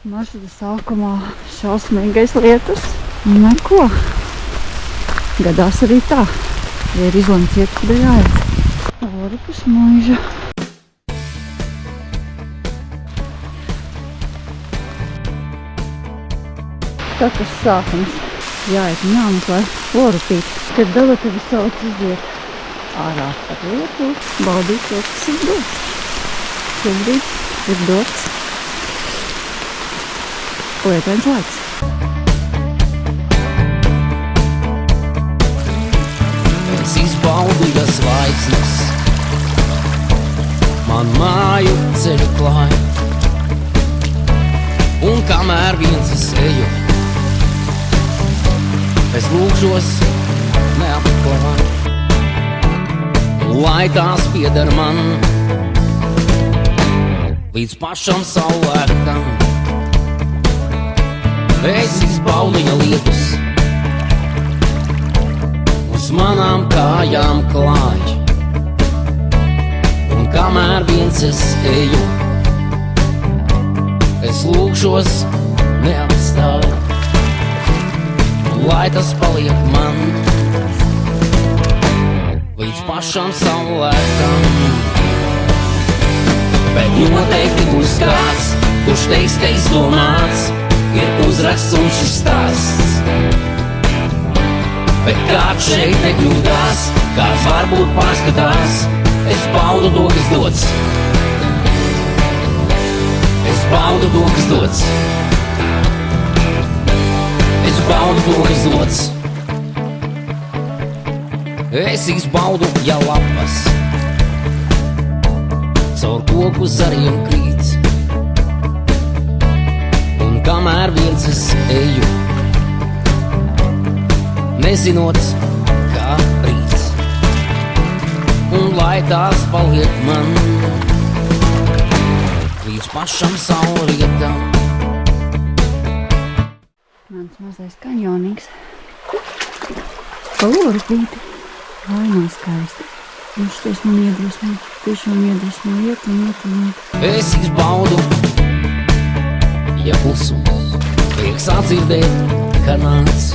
Maršruta sākumā šausmīgais lietus. Neko. Gadās arī tā. Ja ir izlemts iet, tad ir jāiet. Orpus muiža. Tā tas sākums. Jāiet un jāmeklē orupīt. Kad Belatavi sauc iziet ārā par lietu, baudīt to, kas ir dots. Šobrīd ir dots lietains laiks. Es izbaudu, ja zvaigznes man māju ceļu klāj, un kamēr viens es eju, es lūgšos neapklāj, lai tās pieder man līdz pašam saulēkam. Es izbaudu, ja lietus uz manām kājām klāj, un kamēr viens es eju, es lūgšos neapstāju, lai tas paliek man līdz pašam saulēkam. Bet noteikti būs kāds, kurš teiks, ka izdomāts ir uzraksts un šis stāsts. Bet kāds šeit nekļūdās, kāds varbūt pārskatās, es baudu to, kas dots. Es baudu to, kas dots. Es baudu to, kas dots. Es izbaudu, ja lapas caur koku zariem krīt, un kamēr viens es eju, nezinot, kā rīt, un lai tās paliek man līdz pašam saulrietam. Mans mazais kanjonīgs pa orupīti. Vai nav skaisti. Viņš ties man iedrusmē, tiešām iedrusmē, iet un iet un iet. Es izbaudu, ja klusums liek sadzirdēt, ka nāc,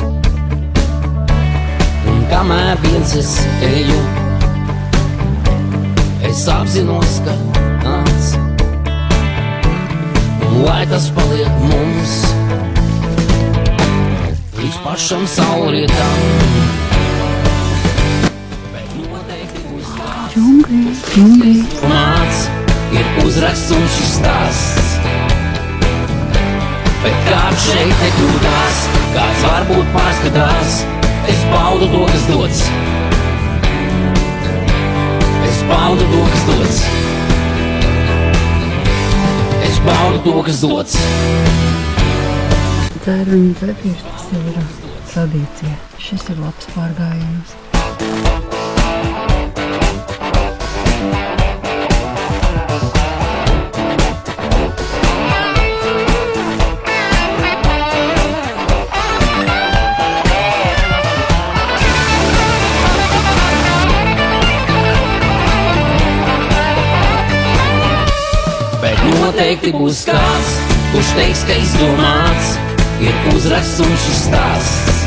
un kamēr viens es eju, es apzinos, ka nāc, un lai tas paliek mums līdz pašam saulrietam. Džungļi, džungļi. Nāc, ir uzraksts un šis stāsts. Bet kāds šeit nekļūdās, kāds varbūt pārskatās, es baudu to, kas dots. Es baudu to, kas dots. Es baudu to, kas dots. Tā ir viņa plepīša, tas jau ir tradīcija. Šis ir labs pārgājiens. Noteikti būs kāds, kurš teiks, ka izdomāts ir uzraksts un šis stāsts.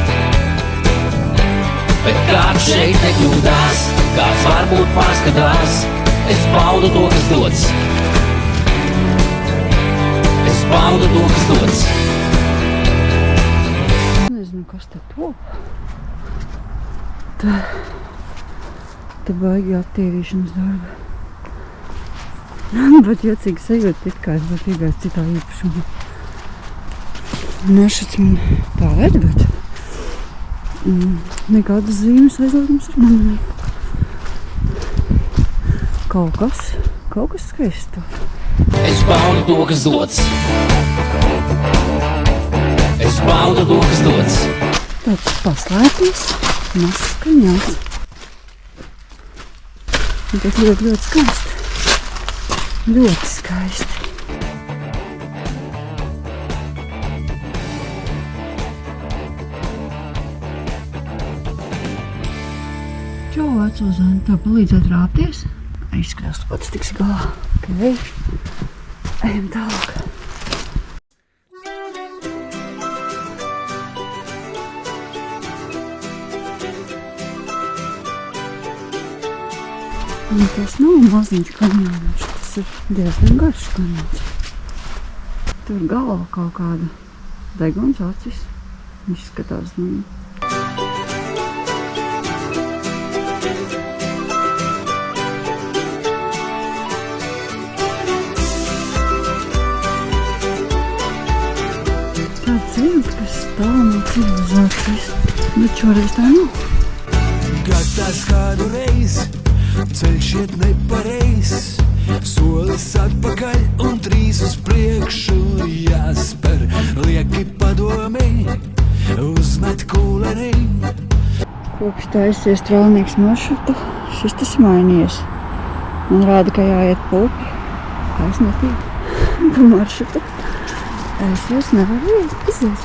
Bet kāds šeit nekļūdās, kāds varbūt pārskatās, es baudu to, kas dots. Es baudu to, kas dots. Nezinu, kas te top. Te baigi attīrīšanas darba. Bet jocīgi sajūta, it kā es būtu iegājis citā īpašumā. Nešats man tā ved, bet nekādas zīmes aizliegums ar mani. Kaut kas skaists. Es baudu to, kas dots. Es baudu to, kas dots. Tāds paslēpjas, mazs kaņāts. Un tas ļoti skaisti. Ļoti skaisti. Čau, veco zēnu, tev palīdzēt rāpties? Izskatās, tu pats tiks galā. Ok. Ejam tālāk. Un tas nav maziņš kanjoniņš, tas ir diezgan garš kanjons. Tur galva kaut kāda deguns acis. Izskatās no viņa. Tāds viens, kas stāv no civilizācijas, bet šoreiz tā nav. Gatās kādu reizi, ceļš iet nepareiz, solis atpakaļ un 3 uz priekšu jāspēr. Lieki padomī, uzmet kūlenī. Kopš taisies strālnieks maršrutu, šis tas ir mainījies. Man rāda, ka jāiet pa upi, es netiek pa maršrutu. Es vairs nevaru iziet.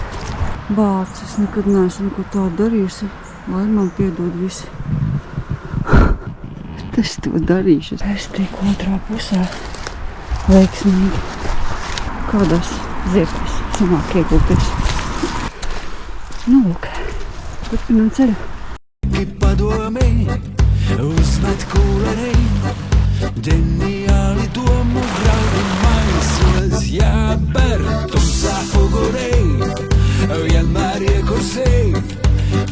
Bāc, es nekad neesmu neko tādu darījusi, lai man piedod visi. Es to darīšu. Es tiku otrā pusē veiksmīgi. Kādās ziepēs sanāk iegulties. Nu, lūk, turpinām ceļu. Padomī, uzmet kūlenī, ģeniāli domu graudu maisos jāber. Tumsā ugurī, vienmēr iekursī,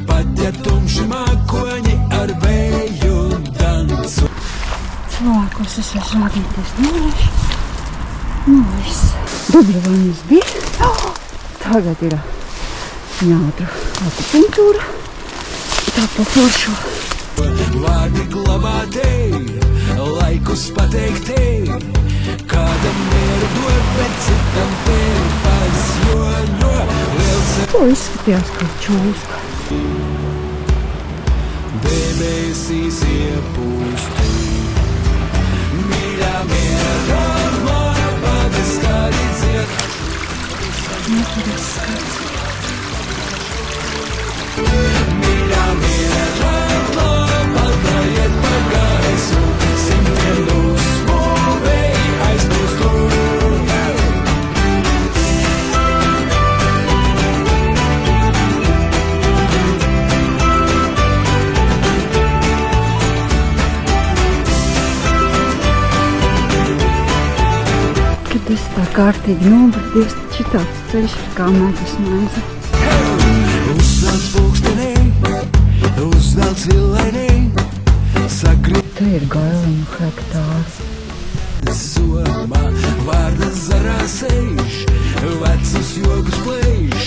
pat ja tumši mākoņi ar vēju dancu. Cilvēkos es vairs rādīties nevarēšu. Nu, viss. Dubļavaņas bija. Tagad ir ņātra akupunktūra. Tā pa foršu. Vārdi glabātei, laikus pateikti, kādam mieru dod, bet citam pērpas, jo To izskatījās kā čūska. debesīs iepūstī. Mīļā miera, labāka skaļi dzied. Nepareiz skats. Mīļā miera, labāka iet pa gaisu, simtiem dusmu vēji aizplūstu. Kad es tā kārtīgi nobradies, tad šitāds ceļš ir kā medus maize. Uzvelc pulkstenī, uzvelc villainī, sakrīt Te ir gailiņu hektāri. somā, vārdas zarā sēž, vecus jogus plēš,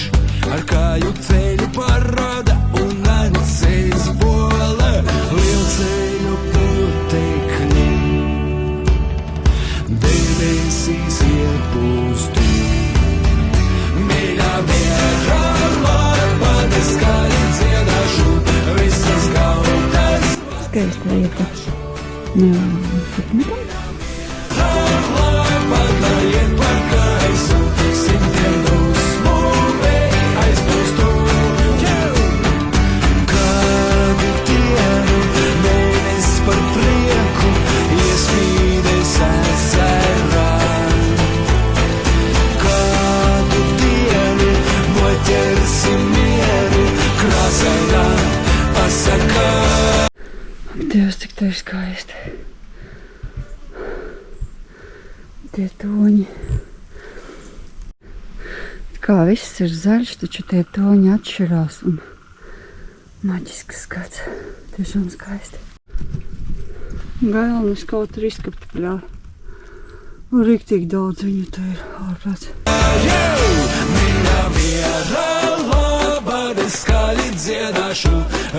ar kāju ceļu parāda un ancēs bola, lielceļu putekļi. Debesīs iepūstī. Mīļā miera, labāka skaļi dziedāšu, visas gautas. Skaista vieta. Piknikam. Labāka iet par gaisu, simtiem dusmu vēji aizplūstu. Kādu dienu mēnes par prieku iespīdēs ezerā. Kādu dienu noķersim mieru krāsainā pasakā. Dievs, cik tā ir skaisti. Tie toņi. Kā viss ir zaļš, taču tie toņi atšķirās un maģisks skats. Tiešām skaisti. Gailnis kaut tur izskapti pļā. Un riktīgi daudz viņu te ir ārprāts. Mīļā miera, labāka skaļi dziedāšu,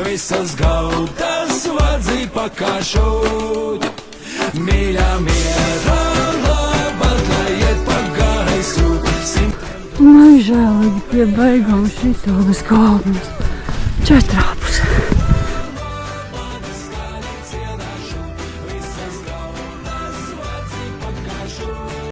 visas gautas vadzī pakāšu. Mīļā miera, labāka iet pa gaisu, Lai žēlīgi pie beigām šitā bez galvas. Četrāpus.